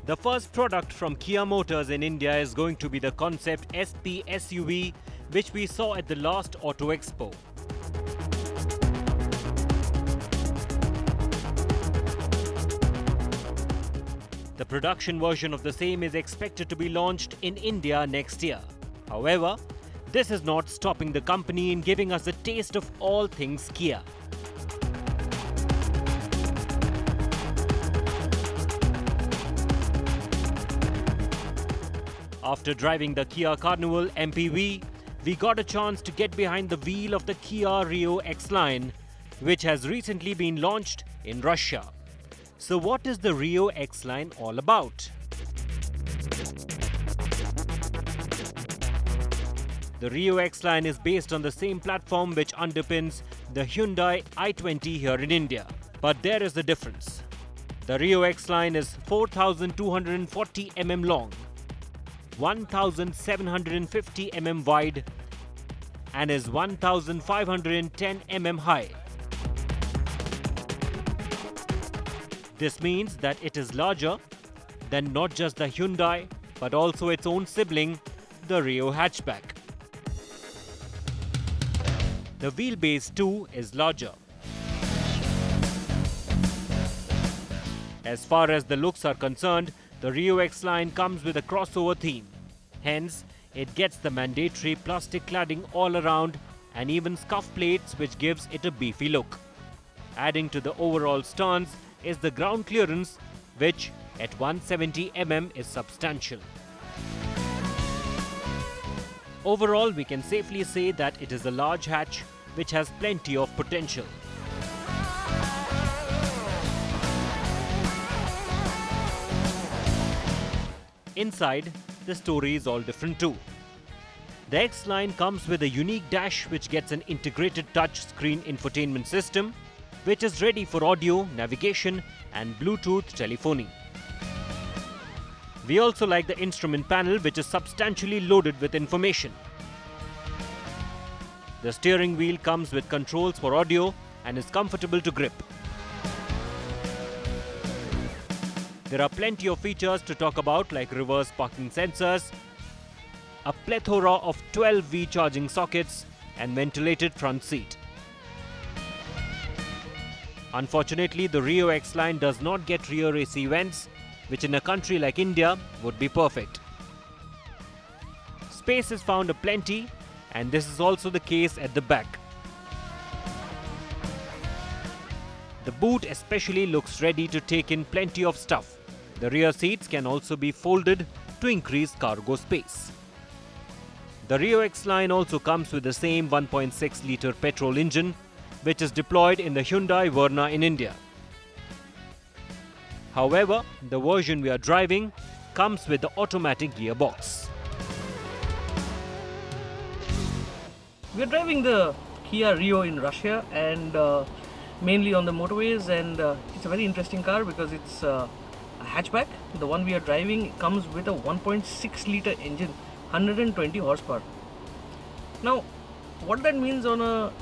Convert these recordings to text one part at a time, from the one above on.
The first product from Kia Motors in India is going to be the concept SP SUV, which we saw at the last Auto Expo. The production version of the same is expected to be launched in India next year. However, this is not stopping the company in giving us a taste of all things Kia. After driving the Kia Carnival MPV, we got a chance to get behind the wheel of the KIA Rio X-Line, which has recently been launched in Russia. So what is the Rio X-Line all about? The Rio X-Line is based on the same platform which underpins the Hyundai i20 here in India. But there is a difference. The Rio X-Line is 4,240 mm long, 1,750 mm wide and is 1,510 mm high. This means that it is larger than not just the Hyundai but also its own sibling, the Rio Hatchback. The wheelbase too is larger. As far as the looks are concerned, the Rio X-Line comes with a crossover theme. Hence, it gets the mandatory plastic cladding all around and even scuff plates which gives it a beefy look. Adding to the overall stance is the ground clearance which at 170 mm is substantial. Overall, we can safely say that it is a large hatch which has plenty of potential. Inside, the story is all different too. The X-Line comes with a unique dash which gets an integrated touch-screen infotainment system which is ready for audio, navigation and Bluetooth telephony. We also like the instrument panel which is substantially loaded with information. The steering wheel comes with controls for audio and is comfortable to grip. There are plenty of features to talk about like reverse parking sensors, a plethora of 12V charging sockets and ventilated front seat. Unfortunately, the Rio X-Line does not get rear AC vents, which in a country like India would be perfect. Space is found aplenty and this is also the case at the back. The boot especially looks ready to take in plenty of stuff. The rear seats can also be folded to increase cargo space. The Rio X-Line also comes with the same 1.6-litre petrol engine which is deployed in the Hyundai Verna in India. However, the version we are driving comes with the automatic gearbox. We are driving the Kia Rio in Russia and mainly on the motorways, and it's a very interesting car because it's a hatchback. The one we are driving comes with a 1.6-litre engine, 120 horsepower. Now, what that means on a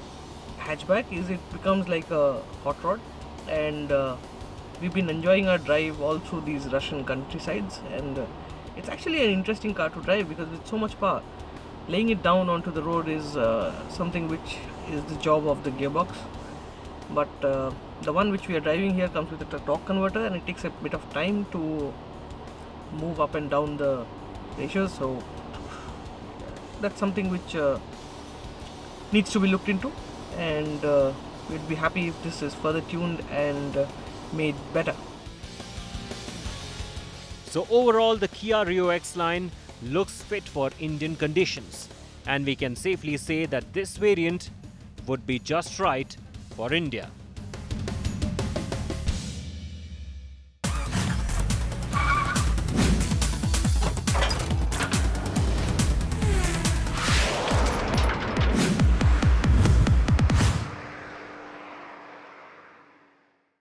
hatchback is it becomes like a hot rod, and we've been enjoying our drive all through these Russian countrysides, and it's actually an interesting car to drive because with so much power, laying it down onto the road is something which is the job of the gearbox. But the one which we are driving here comes with a torque converter and it takes a bit of time to move up and down the ratios, so that's something which needs to be looked into, and we'd be happy if this is further tuned and made better. So overall, the Kia Rio X-Line looks fit for Indian conditions, and we can safely say that this variant would be just right for India.